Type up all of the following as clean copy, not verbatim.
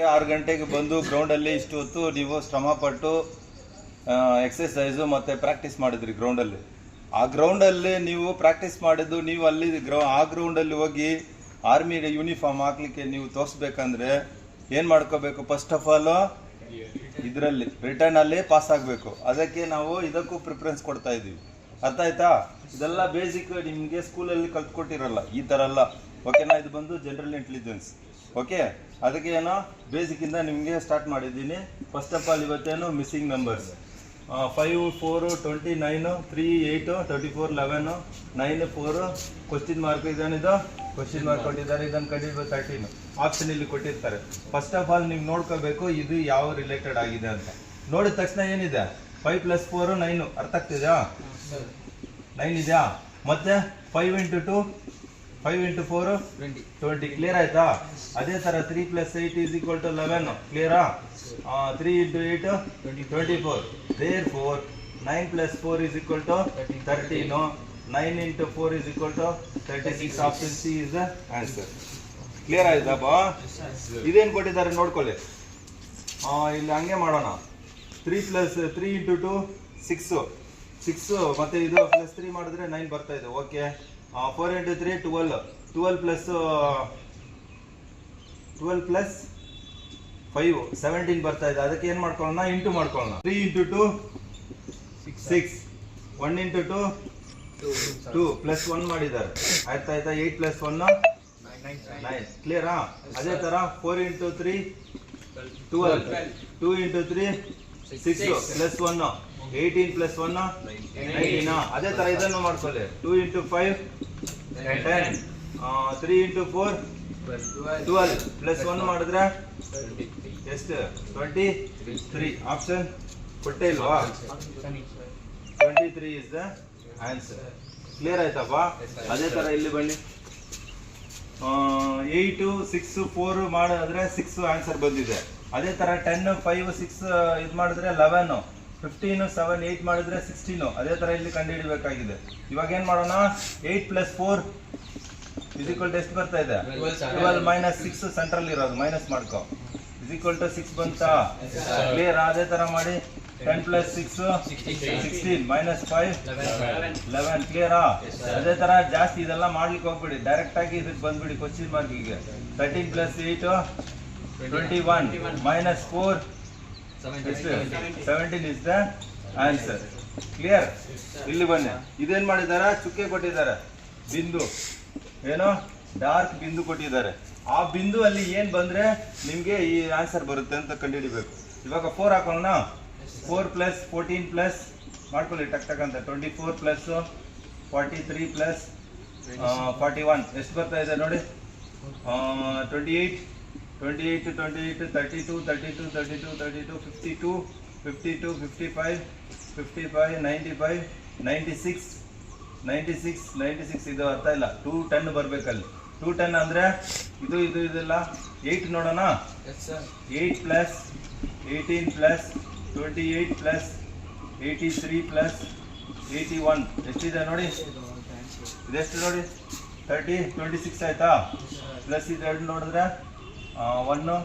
6 ಗಂಟೆಗೆ ಬಂದು ಗ್ರೌಂಡಲ್ಲಿ ಇಷ್ಟು ಹೊತ್ತು ನೀವು ಶ್ರಮಪಟ್ಟು ಎಕ್ಸಸೈಸು ಮತ್ತು ಪ್ರಾಕ್ಟೀಸ್ ಮಾಡಿದ್ರಿ ಗ್ರೌಂಡಲ್ಲಿ. ಆ ಗ್ರೌಂಡಲ್ಲಿ ನೀವು ಪ್ರಾಕ್ಟೀಸ್ ಮಾಡಿದ್ದು ನೀವು ಅಲ್ಲಿ ಆ ಗ್ರೌಂಡಲ್ಲಿ ಹೋಗಿ ಆರ್ಮಿ ಯೂನಿಫಾರ್ಮ್ ಹಾಕ್ಲಿಕ್ಕೆ ನೀವು ತೋರಿಸ್ಬೇಕಂದ್ರೆ ಏನು ಮಾಡ್ಕೋಬೇಕು? ಫಸ್ಟ್ ಆಫ್ ಆಲ್ ಇದರಲ್ಲಿ ರಿಟರ್ನಲ್ಲಿ ಪಾಸ್ ಆಗಬೇಕು. ಅದಕ್ಕೆ ನಾವು ಇದಕ್ಕೂ ಪ್ರಿಫರೆನ್ಸ್ ಕೊಡ್ತಾ ಇದ್ದೀವಿ. ಅರ್ಥ ಆಯ್ತಾ? ಇದೆಲ್ಲ ಬೇಸಿಕ್ ನಿಮಗೆ ಸ್ಕೂಲಲ್ಲಿ ಕಲ್ತ್ಕೊಟ್ಟಿರಲ್ಲ ಈ ಥರ ಎಲ್ಲ. ಓಕೆನಾ? ಇದು ಬಂದು ಜನರಲ್ ಇಂಟೆಲಿಜೆನ್ಸ್. ಓಕೆ, ಅದಕ್ಕೆ ಏನೋ ಬೇಸಿಕ್ಕಿಂದ ನಿಮಗೆ ಸ್ಟಾರ್ಟ್ ಮಾಡಿದ್ದೀನಿ. ಫಸ್ಟ್ ಆಫ್ ಆಲ್ ಇವತ್ತೇನು ಮಿಸ್ಸಿಂಗ್ ನಂಬರ್ಸ್ 5, 4, 29, 3, 8, 34, 11, 9, 4 ಕ್ವಶ್ಚನ್ ಮಾರ್ಕ್ ಇದೇನಿದು ಕ್ವಶ್ಚನ್ ಮಾರ್ಕ್ ಕೊಟ್ಟಿದ್ದಾರೆ. ಇದನ್ನು ಕಂಡಿದ್ದು 13 ಆಪ್ಷನ್ ಇಲ್ಲಿ ಕೊಟ್ಟಿರ್ತಾರೆ. ಫಸ್ಟ್ ಆಫ್ ಆಲ್ ನೀವು ನೋಡ್ಕೋಬೇಕು ಇದು ಯಾವ ರಿಲೇಟೆಡ್ ಆಗಿದೆ ಅಂತ. ನೋಡಿದ ತಕ್ಷಣ ಏನಿದೆ 5 + 4 9 ಅರ್ಥ ಆಗ್ತಿದೆಯಾ? 9 ಇದೆಯಾ? ಮತ್ತೆ 5 × 2 5 × 4 20 ಕ್ಲಿಯರ್ ಆಯ್ತಾ? ಅದೇ ತರ 3 + 8 = 11 ಕ್ಲಿಯರಾ? 3 × 8 24. Therefore 9 + 4 = 13. 9 × 4 = 36. Option C is the answer. Clear ಆಯ್ತಪ್ಪ? ಇದೇನು ಕೊಟ್ಟಿದ್ದಾರೆ ನೋಡ್ಕೊಳ್ಳಿ. ಇಲ್ಲಿ ಹಂಗೆ ಮಾಡೋಣ. 3 + 3 × 2 6 ಮತ್ತೆ ಇದು +3 ಮಾಡಿದ್ರೆ 9 ಬರ್ತಾ ಇದೆ. ಓಕೆ, 4 × 3 12 12 + 5 17 ಬರ್ತಾ ಇದೆ. ಅದಕ್ಕೆ ಏನು ಮಾಡ್ಕೊಳ್ಳೋಣ? ಇಂಟು ಮಾಡ್ಕೊಳ್ಳೋಣ. 3 × 2 6 1 × 2 2 +1 ಮಾಡಿದ್ದಾರೆ. ಆಯ್ತಾ? 8 + 1 9 ಕ್ಲಿಯರಾ? ಅದೇ ತರ 4 × 3 12 2 × 3 6 +1 18 + 1 19. ಅದೇ ತರ ಇದನ್ನು ಮಾಡ್ಕೊಳ್ಳಿ. 2 × 5 10 3 × 4 12 +1 ಮಾಡಿದ್ರೆ ಎಷ್ಟು? 23. ಆಪ್ಷನ್ ಕೊಟ್ಟೆ ಇಲ್ವಾ? 23 ಇಸ್ ದ ಆನ್ಸರ್. ಕ್ಲಿಯರ್ ಆಯ್ತಪ್ಪ? ಅದೇ ತರ ಇಲ್ಲಿ ಬನ್ನಿ. 8 6 4 ಮಾಡಿದ್ರೆ 6 ಆನ್ಸರ್ ಬಂದಿದೆ. ಅದೇ ತರ 10 5 6 ಇದು ಮಾಡಿದ್ರೆ 11 15 7 8 ಮಾಡಿದ್ರೆ 16. ಅದೇ ತರ ಇಲ್ಲಿ ಕಂಡು ಹಿಡಿಬೇಕಾಗಿದೆ. ಇವಾಗ ಏನ್ ಮಾಡೋಣ? 8 + 4 = ಎಷ್ಟು ಬರ್ತಾ ಇದೆ? 12 - 6 ಸೆಂಟ್ರಲ್ ಇರೋದು ಮೈನಸ್ ಮಾಡ್ಕೋ = 6 ಬಂತಾ? ಕ್ಲಿಯರ್? ಅದೇ ತರ ಮಾಡಿ 10 + 6 16 -5 11 ಕ್ಲಿಯರಾ? ಅದೇ ತರ ಜಾಸ್ತಿ ಇದೆಲ್ಲ ಮಾಡ್ಲಿಕ್ಕೆ ಹೋಗ್ಬಿಡಿ, ಡೈರೆಕ್ಟ್ ಆಗಿ ಇದಕ್ಕೆ ಬಂದ್ಬಿಡಿ ಕ್ವಶ್ಚನ್ ಮಾರ್ಕಿಗೆ. 13 + 8 21 -4 17 ಇಸ್ ದ ಆನ್ಸರ್. ಕ್ಲಿಯರ್? ಇಲ್ಲಿ ಬನ್ನಿ. ಇದೇನ್ ಮಾಡಿದ್ದಾರೆ? ಚುಕ್ಕೆ ಕೊಟ್ಟಿದ್ದಾರೆ, ಬಿಂದು ಏನೋ ಡಾರ್ಕ್ ಬಿಂದು ಕೊಟ್ಟಿದ್ದಾರೆ. ಆ ಬಿಂದು ಅಲ್ಲಿ ಏನ್ ಬಂದ್ರೆ ನಿಮ್ಗೆ ಈ ಆನ್ಸರ್ ಬರುತ್ತೆ ಅಂತ ಕಂಡುಹಿಡಿಬೇಕು. ಇವಾಗ 4 ಹಾಕೋಣ. 4 + 14 ಮಾಡ್ಕೊಳ್ಳಿ ಟಕ್ ಟಕ್ ಅಂತ. 24 + 43 + 41 ಎಷ್ಟು ಬರ್ತಾ ಇದೆ ನೋಡಿ? 28 32 32 32 32 52 52 55 55 95 96 96 96. ಇದು ಅರ್ಥ ಇಲ್ಲ. 210 ಬರ್ಬೇಕಲ್ಲಿ. 210 ಅಂದ್ರೆ ಇದೆಲ್ಲ 8 ನೋಡೋಣ. 8 + 18 + 28 + 83 + 81 ಎಷ್ಟಿದೆ ನೋಡಿ? ಇದೆಷ್ಟು ನೋಡಿ? 30 26 ಆಯ್ತಾ? ಪ್ಲಸ್ ಇದು ನೋಡಿದ್ರೆ 1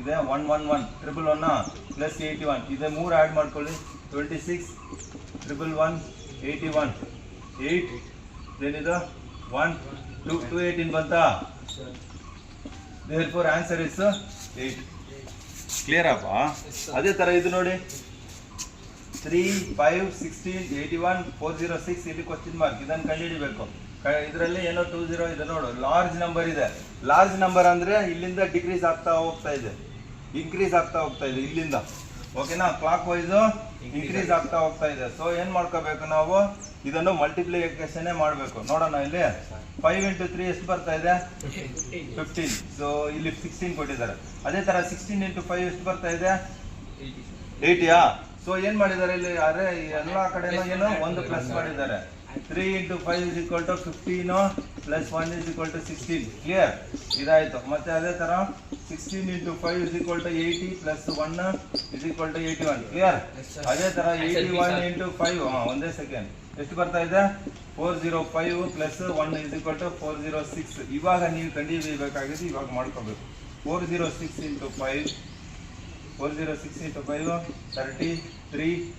ಇದೆ 111 111 + 81 ಇದೆ 3 ಆ್ಯಡ್ ಮಾಡ್ಕೊಳ್ಳಿ. 26 111 81 8 ಏನಿದು 1 2 218 ಬಂತಾ? therefore answer is 8. ಕ್ಲಿಯರ್ ಅಪ್ಪ? ಅದೇ ತರ ಇದು ನೋಡಿ 3 5 16 81 406 ಇಲ್ಲಿ ಕ್ವಶ್ಚನ್ ಮಾರ್ಕ್. ಇದನ್ನು ಕಂಡುಹಿಡಿಬೇಕು. ಇದರಲ್ಲಿ ಏನೋ 20 ಇದೆ ನೋಡು. ಲಾರ್ಜ್ ನಂಬರ್ ಇದೆ. ಲಾರ್ಜ್ ನಂಬರ್ ಅಂದ್ರೆ ಇಲ್ಲಿಂದ ಡಿಕ್ರೀಸ್ ಆಗ್ತಾ ಹೋಗ್ತಾ ಇದೆ, ಇನ್ಕ್ರೀಸ್ ಆಗ್ತಾ ಹೋಗ್ತಾ ಇದೆ ಇಲ್ಲಿಂದ. ಓಕೆನಾ? ಕ್ಲಾಕ್ ವೈಸ್ ಇನ್ಕ್ರೀಸ್ ಆಗ್ತಾ ಹೋಗ್ತಾ ಇದೆ. ಸೊ ಏನ್ ಮಾಡ್ಕೋಬೇಕು ನಾವು? ಇದನ್ನು ಮಲ್ಟಿಪ್ಲಿಕೇಶನ್ ಮಾಡಬೇಕು. ನೋಡೋಣ ಇಲ್ಲಿ 5 × 3 ಎಷ್ಟು ಬರ್ತಾ ಇದೆ? 15. ಸೊ ಇಲ್ಲಿ 16 ಕೊಟ್ಟಿದ್ದಾರೆ. ಅದೇ ತರ 16 × 5 ಎಷ್ಟು ಬರ್ತಾ ಇದೆ? 80ಯಾ? ಸೊ ಏನ್ ಮಾಡಿದ್ದಾರೆ ಇಲ್ಲಿ? ಅರೆ ಎಲ್ಲಾ ಕಡೆ ಏನು ಒಂದು ಪ್ಲಸ್ ಮಾಡಿದ್ದಾರೆ. 3 × 5 = 15 + 1 = 16. ಕ್ಲಿಯರ್? ಇದಾಯ್ತು. ಮತ್ತೆ ಅದೇ ತರ 16 × 5 = 80 + 1 = 81. ಕ್ಲಿಯರ್? ಅದೇ ತರ 81 × 5 ಒಂದೇ ಸೆಕೆಂಡ್ ಎಷ್ಟು ಬರ್ತಾ ಇದೆ? 405 + 1 = 406. ಇವಾಗ ನೀವು ಕಂಡುಹಿಡಿಯಬೇಕಾಗಿದೆ. ಇವಾಗ ಮಾಡ್ಕೋಬೇಕು. 406 into 5, 406 into 5, 33,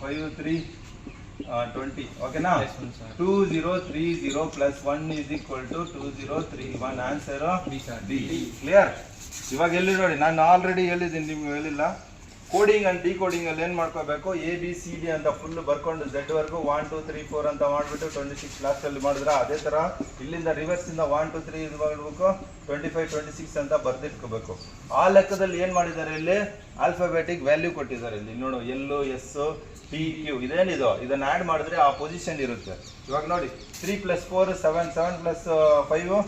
5, 3, 20. Okay now? 2030 plus 1 is equal to 2031. Answer B. Clear? ಇವಾಗ ಎಲ್ಲಿ ನೋಡಿ, ನಾನು ಆಲ್ರೆಡಿ ಹೇಳಿದ್ದೀನಿ, ನಿಮ್ಗೆ ಹೇಳಿಲ್ಲ. ಕೋಡಿಂಗ್ ಅಂಡ್ ಡಿಕೋಡಿಂಗ್ ಅಲ್ಲಿ ಏನ್ ಮಾಡ್ಕೋಬೇಕು, ABCD ಅಂತ ಫುಲ್ ಬರ್ಕೊಂಡು Z ವರ್ಗು 1 2 3 4 ಅಂತ ಮಾಡ್ಬಿಟ್ಟು 26 ಲಾಸ್ಟ್ ಅಲ್ಲಿ ಮಾಡಿದ್ರ, ಅದೇ ತರ ಇಲ್ಲಿಂದ ರಿವರ್ಸ್ ಇಂದ 1 2 3 ಇದು ಮಾಡ್ಬೇಕು, 25 26 ಅಂತ ಬರ್ದಿಟ್ಕೋಬೇಕು. ಆ ಲೆಕ್ಕದಲ್ಲಿ ಏನ್ ಮಾಡಿದ್ದಾರೆ, ಇಲ್ಲಿ ಆಲ್ಫಾಬೆಟಿಕ್ ವ್ಯಾಲ್ಯೂ ಕೊಟ್ಟಿದ್ದಾರೆ. ಇಲ್ಲಿ ನೋಡು, L S P Q ಇದೇನಿದು, ಇದನ್ನ ಆಡ್ ಮಾಡಿದ್ರೆ ಆ ಪೊಸಿಷನ್ ಇರುತ್ತೆ. ಇವಾಗ ನೋಡಿ 3 + 4 7, 7 + 5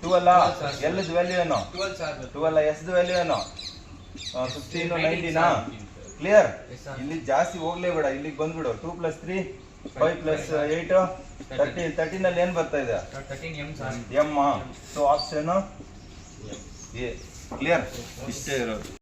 12. L's ವ್ಯಾಲ್ಯೂ ಏನು 12, S ವ್ಯಾಲ್ಯೂ ಏನು 15 19. ಕ್ಲಿಯರ್? ಇಲ್ಲಿ ಜಾಸ್ತಿ ಹೋಗ್ಲೇಬೇಡ, ಇಲ್ಲಿಗೆ ಬಂದ್ಬಿಡು. 2 + 3 5 + 8 13. 13 ಅಲ್ಲಿ ಏನ್ ಬರ್ತಾ ಇದೆ, M. So option A. Clear? ಇಷ್ಟೇ ಇರೋದು.